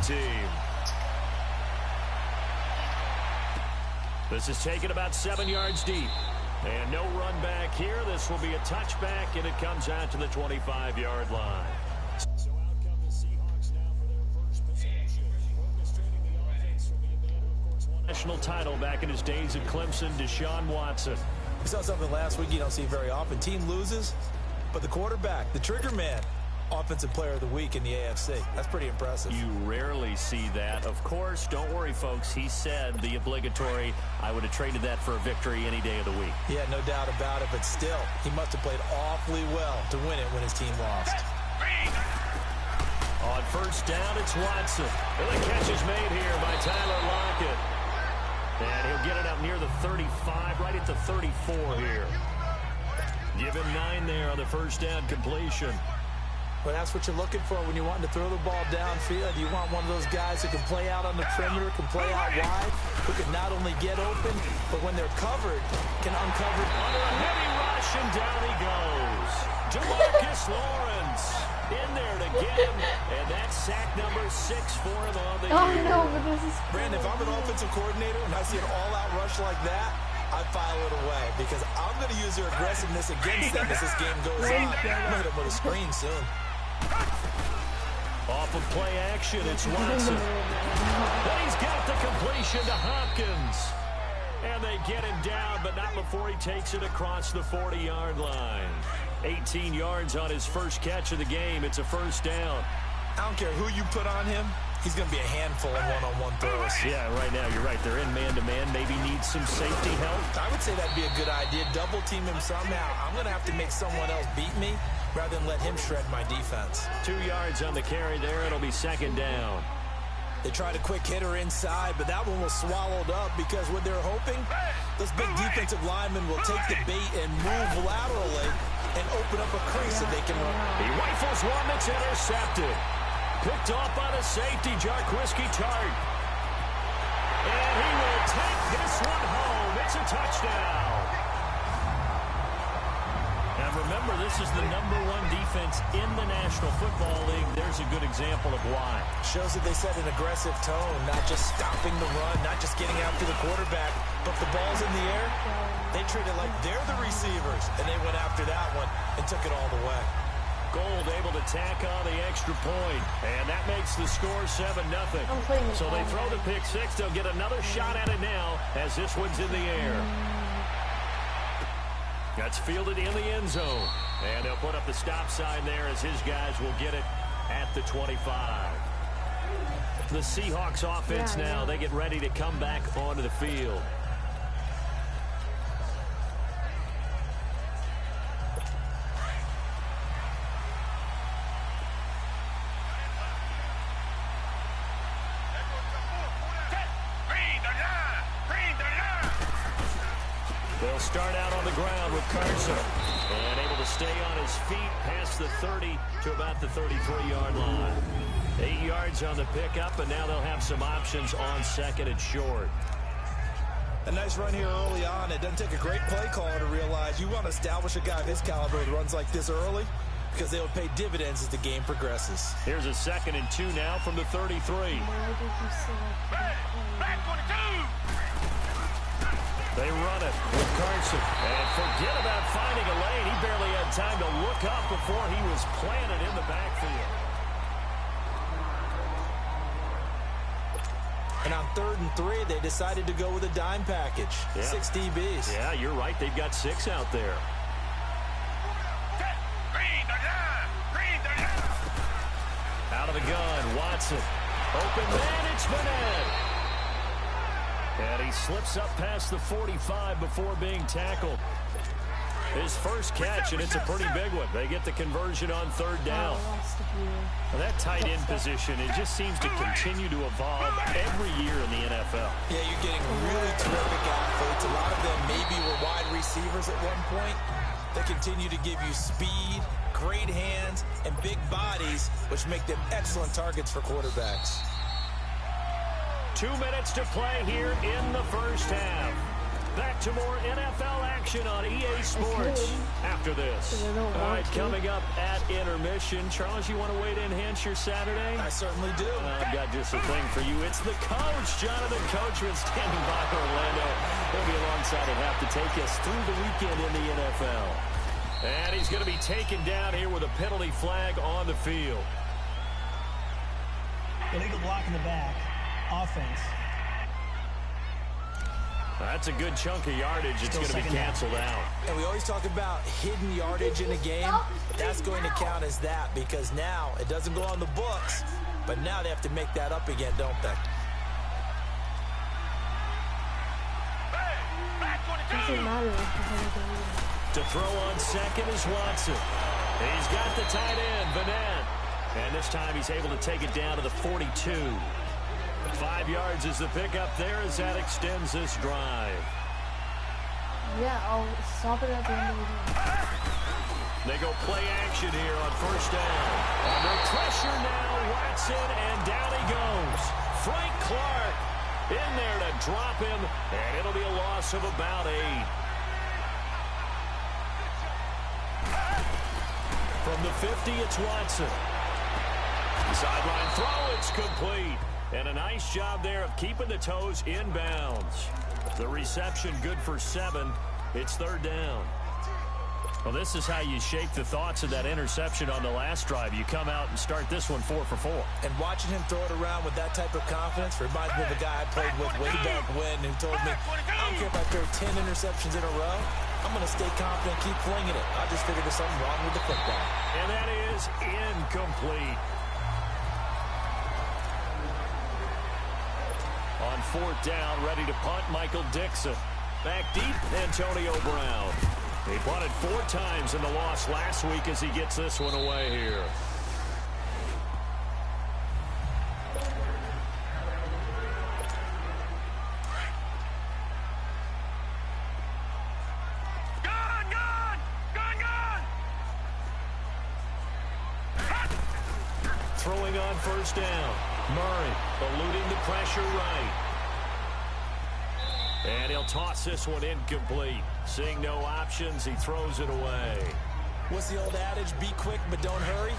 team. This is taken about 7 yards deep. And no run back here. This will be a touchback, and it comes out to the 25-yard line. So out come the Seahawks now for their first possession. Orchestrating the offense from the man who, of course, won a national title back in his days at Clemson, Deshaun Watson. We saw something last week you don't see very often. Team loses, but the quarterback, the trigger man, Offensive Player of the Week in the AFC. That's pretty impressive. You rarely see that. Of course, don't worry, folks. He said the obligatory, I would have traded that for a victory any day of the week. Yeah, no doubt about it, but still, he must have played awfully well to win it when his team lost. On first down, it's Watson. And the catch is made here by Tyler Lockett. And he'll get it up near the 35, right at the 34 here. Give him 9 there on the first down completion. Well, that's what you're looking for when you want to throw the ball downfield. You want one of those guys who can play out on the perimeter, can play out wide, who can not only get open, but when they're covered, can uncover. Under a heavy rush, and down he goes. DeMarcus Lawrence in there to get him, and that's sack number 6 for him on the year. No, but this is cool. Brandon, if I'm an offensive coordinator and I see an all-out rush like that, I file it away because I'm going to use their aggressiveness against them as this game goes on. I'm going to hit them with a screen soon. Off of play action, it's Watson. Then he's got the completion to Hopkins. And they get him down, but not before he takes it across the 40-yard line. 18 yards on his first catch of the game. It's a first down. I don't care who you put on him. He's going to be a handful in one-on-one throws. Yeah, right now, you're right. They're in man-to-man. Maybe need some safety help. I would say that'd be a good idea. Double team him somehow. I'm going to have to make someone else beat me rather than let him shred my defense. 2 yards on the carry there. It'll be second down. They tried a quick hitter inside, but that one was swallowed up because what they're hoping, those big defensive linemen will take the bait and move laterally and open up a crease that they can run. He rifles one that's intercepted. Picked off by the safety, Jarquiski Tart. And he will take this one home. It's a touchdown. Now remember, this is the #1 defense in the National Football League. There's a good example of why. Shows that they set an aggressive tone, not just stopping the run, not just getting after the quarterback, but the ball's in the air. They treat it like they're the receivers, and they went after that one and took it all the way. Gold able to tack on the extra point, and that makes the score 7-0. So they throw the pick 6. They'll get another shot at it now as this one's in the air. That's fielded in the end zone, and they'll put up the stop sign there as his guys will get it at the 25. The Seahawks offense now, they get ready to come back onto the field. They'll start out on the ground with Carson. And able to stay on his feet past the 30 to about the 33-yard line. 8 yards on the pickup, and now they'll have some options on second and short. A nice run here early on. It doesn't take a great play caller to realize you want to establish a guy of his caliber with runs like this early because they will pay dividends as the game progresses. Here's a 2nd and 2 now from the 33. They run it with Carson. And forget about finding a lane. He barely had time to look up before he was planted in the backfield. And on 3rd and 3, they decided to go with a dime package. Yeah. 6 DBs. Yeah, you're right. They've got 6 out there. Out of the gun, Watson. Open man, it's Madden. And he slips up past the 45 before being tackled. His first catch, and it's a pretty big one. They get the conversion on 3rd down. Well, that tight end position, it just seems to continue to evolve every year in the NFL. Yeah, you're getting really terrific athletes. A lot of them maybe were wide receivers at one point. They continue to give you speed, great hands, and big bodies, which make them excellent targets for quarterbacks. 2 minutes to play here in the first half. Back to more NFL action on EA Sports after this. All right, coming up at intermission. Charles, you want to wait to enhance your Saturday? I certainly do. I've got just a thing for you. It's the coach, Jonathan Coachman, standing by Orlando. He'll be alongside and have to take us through the weekend in the NFL. And he's going to be taken down here with a penalty flag on the field. Illegal block in the back. Offense. That's a good chunk of yardage. It's going to be canceled out. And we always talk about hidden yardage in a game. That's going to count as that because now it doesn't go on the books, but now they have to make that up again, don't they? Doesn't matter. To throw on second is Watson. He's got the tight end, Vanette. And this time he's able to take it down to the 42. 5 yards is the pickup there as that extends this drive. Yeah, I'll stop it at the end of the game. They go play action here on first down. Under pressure now, Watson, and down he goes. Frank Clark in there to drop him, and it'll be a loss of about 8. From the 50, it's Watson. Sideline throw, it's complete. And a nice job there of keeping the toes in bounds. The reception good for 7. It's third down. Well, this is how you shake the thoughts of that interception on the last drive. You come out and start this one 4 for 4. And watching him throw it around with that type of confidence reminds me of a guy I played with way back when who told me, I don't care if I throw 10 interceptions in a row. I'm going to stay confident, keep flinging it. I just figured there's something wrong with the football. And that is incomplete. On fourth down, ready to punt, Michael Dixon. Back deep, Antonio Brown. He punted 4 times in the loss last week as he gets this one away here. Throwing on first down. Murray eluding the pressure right. And he'll toss this one incomplete. Seeing no options, he throws it away. What's the old adage? Be quick, but don't hurry?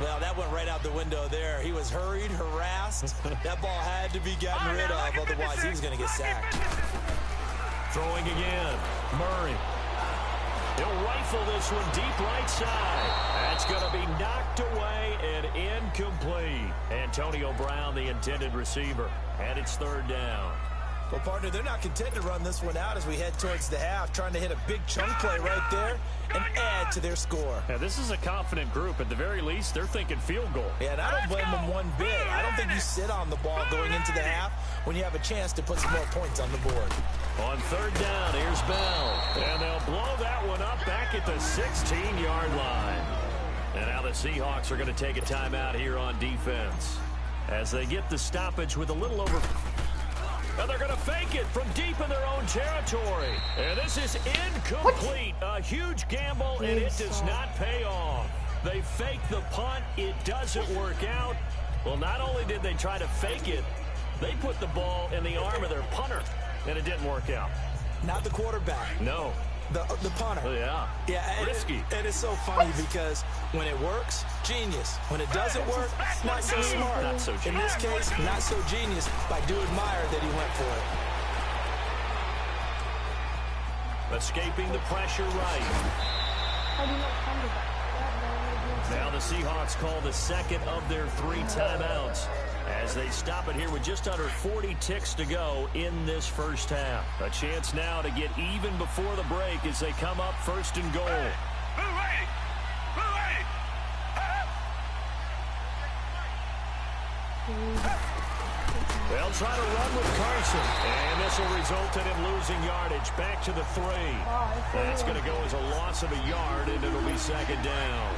Well, that went right out the window there. He was hurried, harassed. That ball had to be gotten rid of, otherwise he was going to get sacked. Throwing again. Murray. He'll rifle this one deep right side. That's going to be knocked away and incomplete. Antonio Brown, the intended receiver. And it's third down. Well, partner, they're not content to run this one out as we head towards the half, trying to hit a big chunk play right there and add to their score. Yeah, this is a confident group. At the very least, they're thinking field goal. Yeah, and I don't blame them one bit. I don't think you sit on the ball going into the half when you have a chance to put some more points on the board. On third down, here's Bell. And they'll blow that one up back at the 16-yard line. And now the Seahawks are going to take a timeout here on defense as they get the stoppage with a little over... And they're going to fake it from deep in their own territory. And this is incomplete. A huge gamble, and it does not pay off. They fake the punt. It doesn't work out. Well, not only did they try to fake it, they put the ball in the arm of their punter, and it didn't work out. Not the quarterback. No. The punter. Yeah. Yeah, risky. It is so funny because when it works, genius. When it doesn't work, not so smart. Not so genius. In this case, not so genius, but I do admire that he went for it. Escaping the pressure right. Now the Seahawks call the second of their 3 timeouts as they stop it here with just under 40 ticks to go in this first half. A chance now to get even before the break as they come up first and goal. They'll try to run with Carson, and this will result in him losing yardage back to the 3. That's going to go as a loss of a yard, and it'll be second down.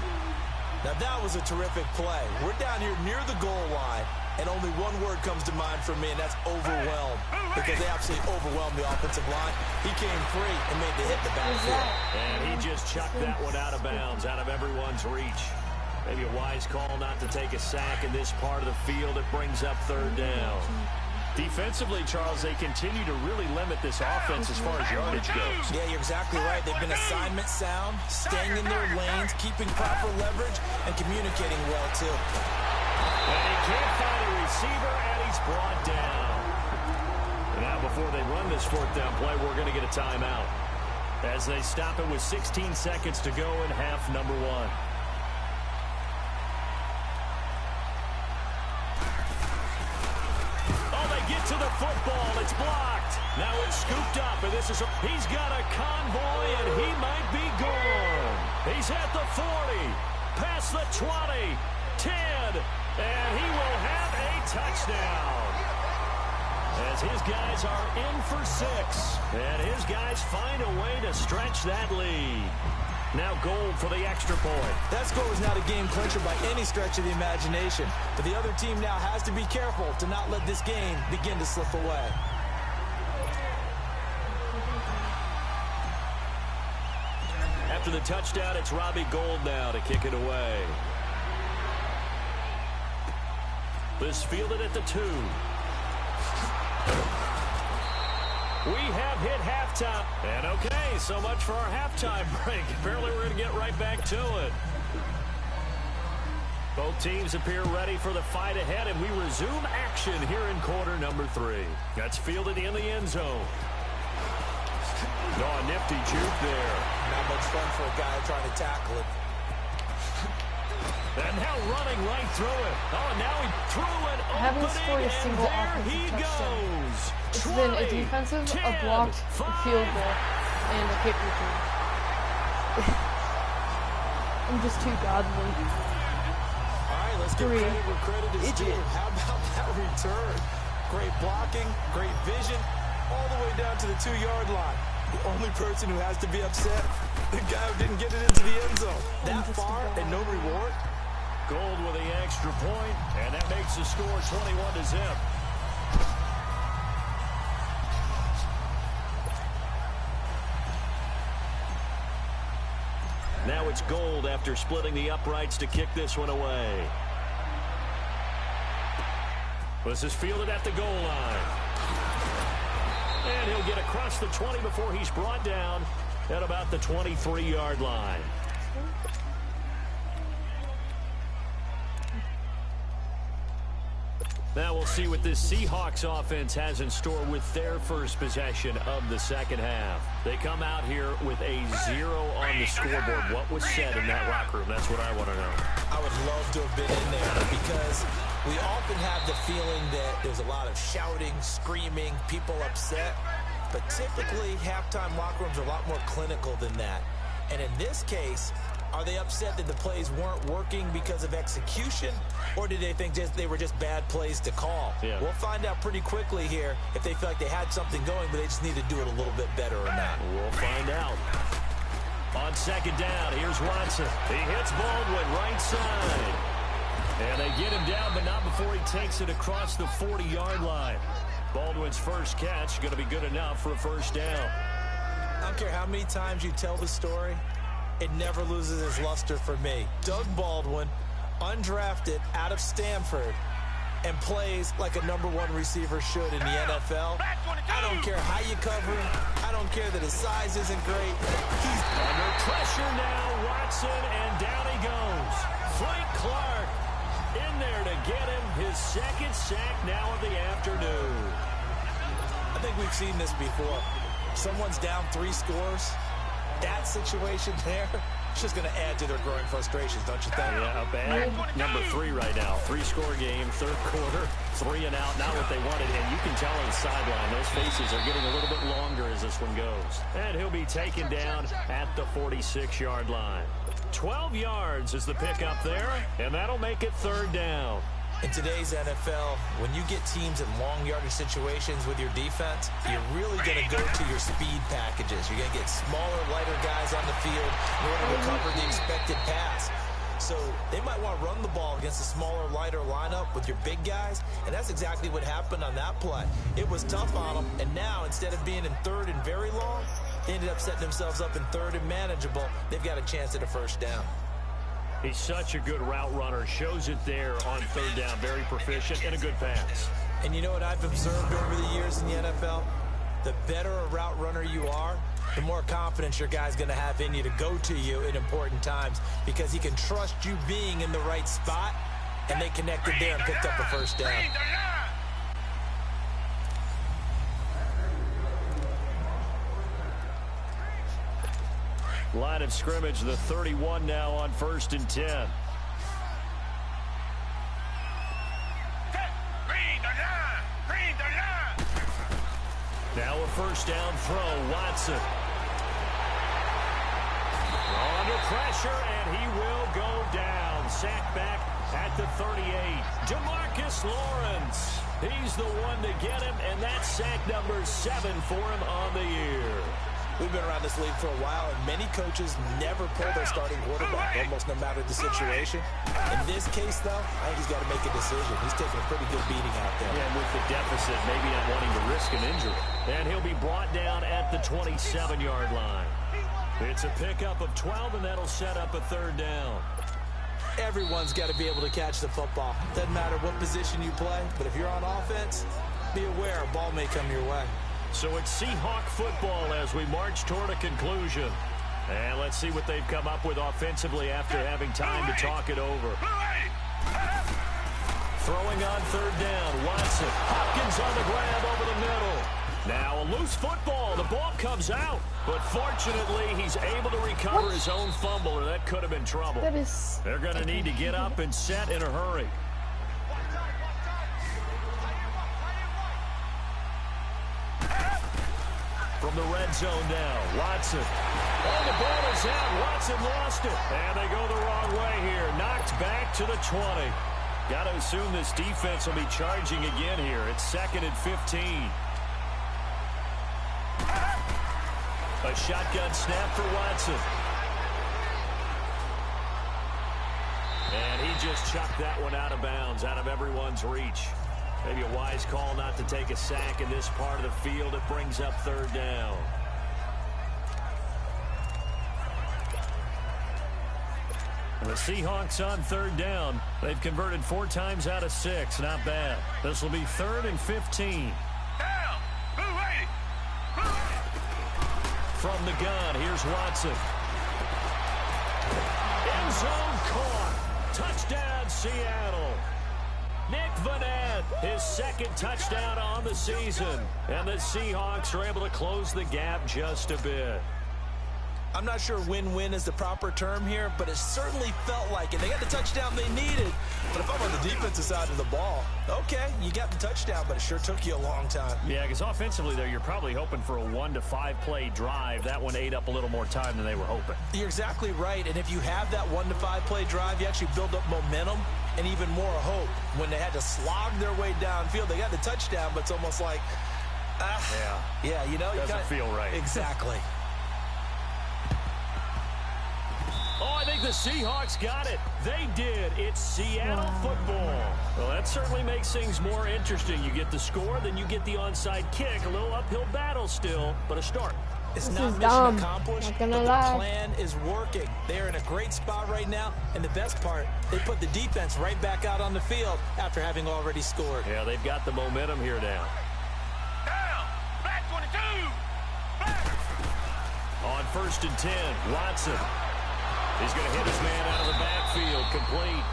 Now that was a terrific play. We're down here near the goal line, and only one word comes to mind for me, and that's overwhelmed, because they absolutely overwhelmed the offensive line. He came free and made the hit in the backfield. And he just chucked that one out of bounds, out of everyone's reach. Maybe a wise call not to take a sack in this part of the field. It brings up third down. Defensively, Charles, they continue to really limit this offense as far as yardage goes. Yeah, you're exactly right. They've been assignment sound, staying in their lanes, keeping proper leverage, and communicating well, too. And he can't find a receiver, and he's brought down. And now before they run this fourth down play, we're going to get a timeout as they stop it with 16 seconds to go in half number one. To the football, it's blocked. Now it's scooped up, and he's got a convoy, and he might be gone. He's at the 40, past the 20, 10, and he will have a touchdown. As his guys are in for 6, and his guys find a way to stretch that lead. Now Gold for the extra point. That score was not a game clincher by any stretch of the imagination. But the other team now has to be careful to not let this game begin to slip away. After the touchdown, it's Robbie Gould now to kick it away. This fielded at the 2. We have hit halftime. And okay, so much for our halftime break. Apparently we're going to get right back to it. Both teams appear ready for the fight ahead, and we resume action here in quarter number 3. That's fielded in the end zone. Oh, a nifty juke there. Not much fun for a guy trying to tackle it. And now running right through it. Oh, and now he threw it opening, haven't scored a single and there he touchdown. goes. It's been a defensive, a blocked field goal, and a kick return. I'm just too godly. All right, let's give credit where credit is due. How about that return? Great blocking, great vision, all the way down to the 2-yard line. The only person who has to be upset, the guy who didn't get it into the end zone. That far and no reward? Gold with the extra point, and that makes the score 21-0. Now it's Gold after splitting the uprights to kick this one away. This is fielded at the goal line. And he'll get across the 20 before he's brought down at about the 23-yard line. Now we'll see what this Seahawks offense has in store with their first possession of the second half. They come out here with a 0 on the scoreboard. What was said in that locker room? That's what I want to know. I would love to have been in there because we often have the feeling that there's a lot of shouting, screaming, people upset. But typically, halftime locker rooms are a lot more clinical than that. And in this case, are they upset that the plays weren't working because of execution, or did they think they were just bad plays to call? Yeah. We'll find out pretty quickly here if they feel like they had something going, but they just need to do it a little bit better or not. We'll find out. On second down, here's Watson. He hits Baldwin right side. And they get him down, but not before he takes it across the 40-yard line. Baldwin's first catch going to be good enough for a first down. I don't care how many times you tell the story, it never loses its luster for me. Doug Baldwin, undrafted out of Stanford, and plays like a #1 receiver should in the NFL. I don't care how you cover him. I don't care that his size isn't great. He's under pressure now. Watson, and down he goes. Frank Clark in there to get him his second sack now of the afternoon. I think we've seen this before. Someone's down 3 scores. That situation there, it's just going to add to their growing frustrations, don't you think? Yeah, a bad number 3 right now. 3-score game, third quarter, 3 and out, not what they wanted. And you can tell on the sideline, those faces are getting a little bit longer as this one goes. And he'll be taken down at the 46-yard line. 12 yards is the pickup there, and that'll make it third down. In today's NFL, when you get teams in long yardage situations with your defense, you're really going to go to your speed packages. You're going to get smaller, lighter guys on the field in order to cover the expected pass. So they might want to run the ball against a smaller, lighter lineup with your big guys, and that's exactly what happened on that play. It was tough on them, and now instead of being in third and very long, they ended up setting themselves up in third and manageable. They've got a chance at a first down. He's such a good route runner. Shows it there on third down. Very proficient and a good pass. And you know what I've observed over the years in the NFL? The better a route runner you are, the more confidence your guy's going to have in you to go to you in important times because he can trust you being in the right spot, and they connected there and picked up a first down. Line of scrimmage, the 31 now on 1st and 10. Now a first down throw, Watson. Under pressure, and he will go down. Sacked back at the 38. Demarcus Lawrence. He's the one to get him, and that's sack number 7 for him on the year. We've been around this league for a while, and many coaches never pull their starting quarterback, almost no matter the situation. In this case, though, I think he's got to make a decision. He's taking a pretty good beating out there. Yeah, and with the deficit, maybe not wanting to risk an injury. And he'll be brought down at the 27-yard line. It's a pickup of 12, and that'll set up a 3rd down. Everyone's got to be able to catch the football. Doesn't matter what position you play, but if you're on offense, be aware a ball may come your way. So it's Seahawk football as we march toward a conclusion. And let's see what they've come up with offensively after having time to talk it over. Throwing on 3rd down, Watson. Hopkins on the grab over the middle. Now a loose football. The ball comes out. But fortunately, he's able to recover his own fumble, or that could have been trouble. They're going to need to get up and set in a hurry. From the red zone now, Watson. Oh, the ball is out. Watson lost it. And they go the wrong way here. Knocked back to the 20. Got to assume this defense will be charging again here. It's 2nd and 15. A shotgun snap for Watson. And he just chucked that one out of bounds, out of everyone's reach. Maybe a wise call not to take a sack in this part of the field. It brings up 3rd down. The Seahawks on 3rd down. They've converted 4 times out of 6. Not bad. This will be 3rd and 15. From the gun, here's Watson. End zone caught. Touchdown, Seattle. Nick Vanette, his 2nd touchdown on the season. And the Seahawks are able to close the gap just a bit. I'm not sure win-win is the proper term here, but it certainly felt like it. They got the touchdown they needed. But if I'm on the defensive side of the ball, okay, you got the touchdown, but it sure took you a long time. Yeah, because offensively there, you're probably hoping for a 1 to 5 play drive. That one ate up a little more time than they were hoping. You're exactly right. And if you have that 1 to 5 play drive, you actually build up momentum and even more hope. When they had to slog their way downfield, they got the touchdown, but it's almost like, yeah, you know, doesn't feel right. Exactly. Oh, I think the Seahawks got it. They did. It's Seattle football. Well, that certainly makes things more interesting. You get the score, then you get the onside kick. A little uphill battle still, but a start. It's not mission accomplished, but the plan is working. They're in a great spot right now, and the best part, they put the defense right back out on the field after having already scored. Yeah, they've got the momentum here now. Down, back 22, back. On 1st and 10, Watson. He's going to hit his man out of the backfield, complete.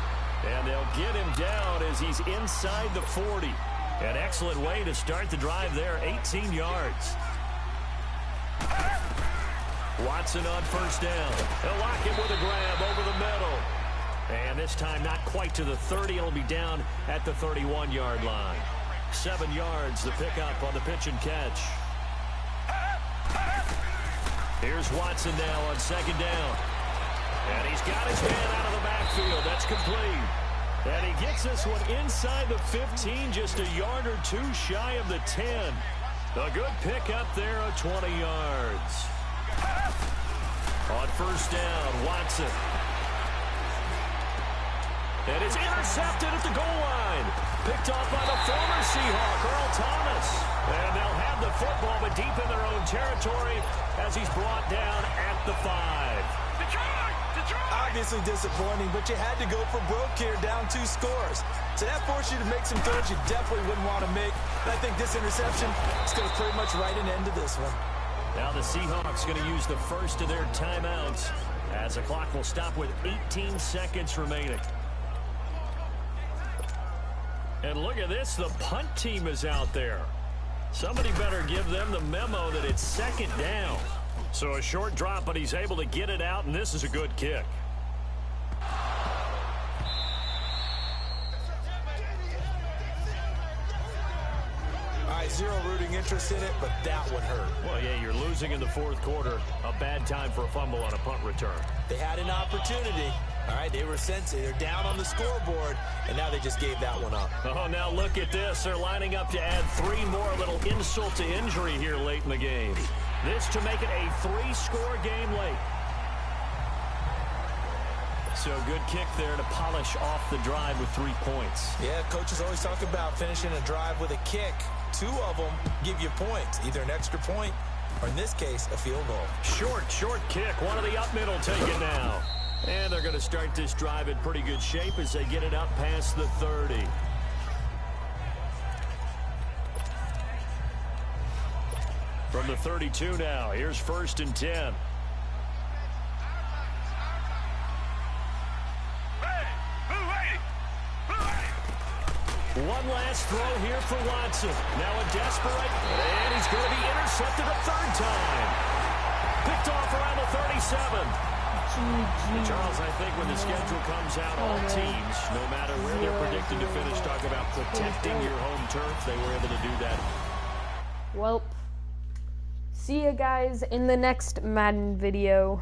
And they'll get him down as he's inside the 40. An excellent way to start the drive there, 18 yards. Watson on 1st down. They'll lock him with a grab over the middle. And this time not quite to the 30. It'll be down at the 31-yard line. 7 yards, the pickup on the pitch and catch. Here's Watson now on 2nd down. And he's got his man out of the backfield. That's complete. And he gets this one inside the 15, just a yard or 2 shy of the 10. A good pickup there of 20 yards. On 1st down, Watson. And it's intercepted at the goal line. Picked off by the former Seahawk, Earl Thomas. And they'll have the football, but deep in their own territory as he's brought down at the 5. Detroit to Obviously disappointing, but you had to go for broke here, down 2 scores. So that forced you to make some throws you definitely wouldn't want to make. And I think this interception is going to pretty much write an end to this one. Now the Seahawks going to use the first of their timeouts as the clock will stop with 18 seconds remaining. And look at this, the punt team is out there. Somebody better give them the memo that it's second down. So a short drop, but he's able to get it out, and this is a good kick. All right, zero rooting interest in it, but that one hurt. Well, yeah, you're losing in the fourth quarter. A bad time for a fumble on a punt return. They had an opportunity. All right, they were sensitive. They're down on the scoreboard, and now they just gave that one up. Oh, now look at this. They're lining up to add 3 more. A little insult to injury here late in the game. This to make it a 3-score game late. So good kick there to polish off the drive with 3 points. Yeah, coaches always talk about finishing a drive with a kick. 2 of them give you points, either an extra point or, in this case, a field goal. Short kick. One of the up middle take it now. And they're going to start this drive in pretty good shape as they get it up past the 30. From the 32 now, here's 1st and 10. One last throw here for Watson. Now a desperate, and he's going to be intercepted a 3rd time. Picked off around the 37. Charles, I think when the schedule comes out, all teams, no matter where they're predicted to finish, talk about protecting your home turf. They were able to do that. Well, see you guys in the next Madden video.